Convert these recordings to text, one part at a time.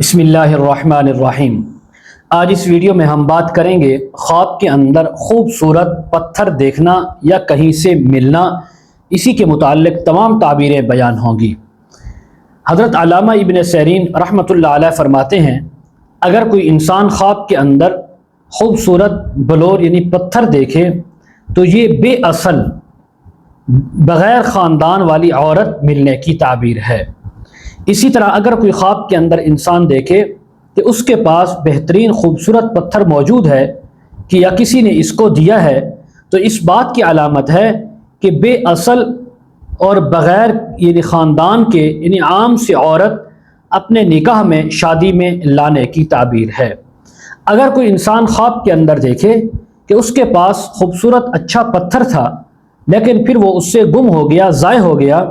بسم اللہ الرحمن الرحیم۔ آج اس ویڈیو میں ہم بات کریں گے خواب کے اندر خوبصورت پتھر دیکھنا یا کہیں سے ملنا، اسی کے متعلق تمام تعبیریں بیان ہوں گی۔ حضرت علامہ ابن سیرین رحمۃ اللہ علیہ فرماتے ہیں، اگر کوئی انسان خواب کے اندر خوبصورت بلور یعنی پتھر دیکھے تو یہ بے اصل بغیر خاندان والی عورت ملنے کی تعبیر ہے۔ اسی طرح اگر کوئی خواب کے اندر انسان دیکھے کہ اس کے پاس بہترین خوبصورت پتھر موجود ہے کہ یا کسی نے اس کو دیا ہے، تو اس بات کی علامت ہے کہ بے اصل اور بغیر یعنی خاندان کے یعنی عام سی عورت اپنے نکاح میں شادی میں لانے کی تعبیر ہے۔ اگر کوئی انسان خواب کے اندر دیکھے کہ اس کے پاس خوبصورت اچھا پتھر تھا لیکن پھر وہ اس سے گم ہو گیا، ضائع ہو گیا،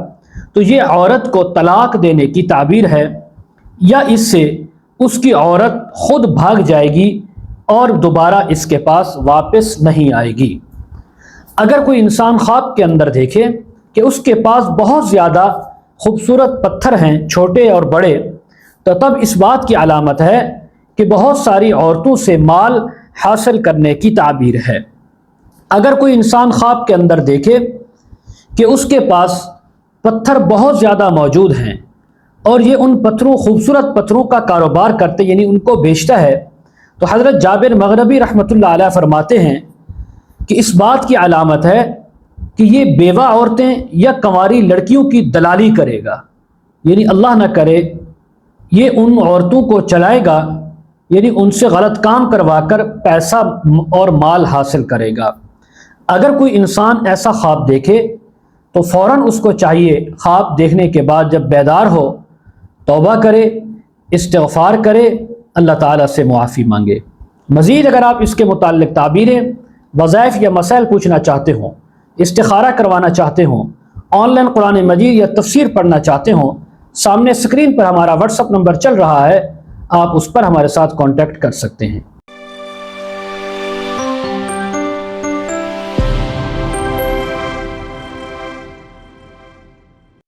تو یہ عورت کو طلاق دینے کی تعبیر ہے، یا اس سے اس کی عورت خود بھاگ جائے گی اور دوبارہ اس کے پاس واپس نہیں آئے گی۔ اگر کوئی انسان خواب کے اندر دیکھے کہ اس کے پاس بہت زیادہ خوبصورت پتھر ہیں، چھوٹے اور بڑے، تو تب اس بات کی علامت ہے کہ بہت ساری عورتوں سے مال حاصل کرنے کی تعبیر ہے۔ اگر کوئی انسان خواب کے اندر دیکھے کہ اس کے پاس پتھر بہت زیادہ موجود ہیں اور یہ ان پتھروں خوبصورت پتھروں کا کاروبار کرتے یعنی ان کو بیچتا ہے، تو حضرت جابر مغربی رحمۃ اللہ علیہ فرماتے ہیں کہ اس بات کی علامت ہے کہ یہ بیوہ عورتیں یا کنواری لڑکیوں کی دلالی کرے گا، یعنی اللہ نہ کرے یہ ان عورتوں کو چلائے گا، یعنی ان سے غلط کام کروا کر پیسہ اور مال حاصل کرے گا۔ اگر کوئی انسان ایسا خواب دیکھے تو فوراً اس کو چاہیے خواب دیکھنے کے بعد جب بیدار ہو توبہ کرے، استغفار کرے، اللہ تعالیٰ سے معافی مانگے۔ مزید اگر آپ اس کے متعلق تعبیریں، وظائف یا مسائل پوچھنا چاہتے ہوں، استخارہ کروانا چاہتے ہوں، آن لائن قرآن مجید یا تفسیر پڑھنا چاہتے ہوں، سامنے اسکرین پر ہمارا واٹس ایپ نمبر چل رہا ہے، آپ اس پر ہمارے ساتھ کانٹیکٹ کر سکتے ہیں۔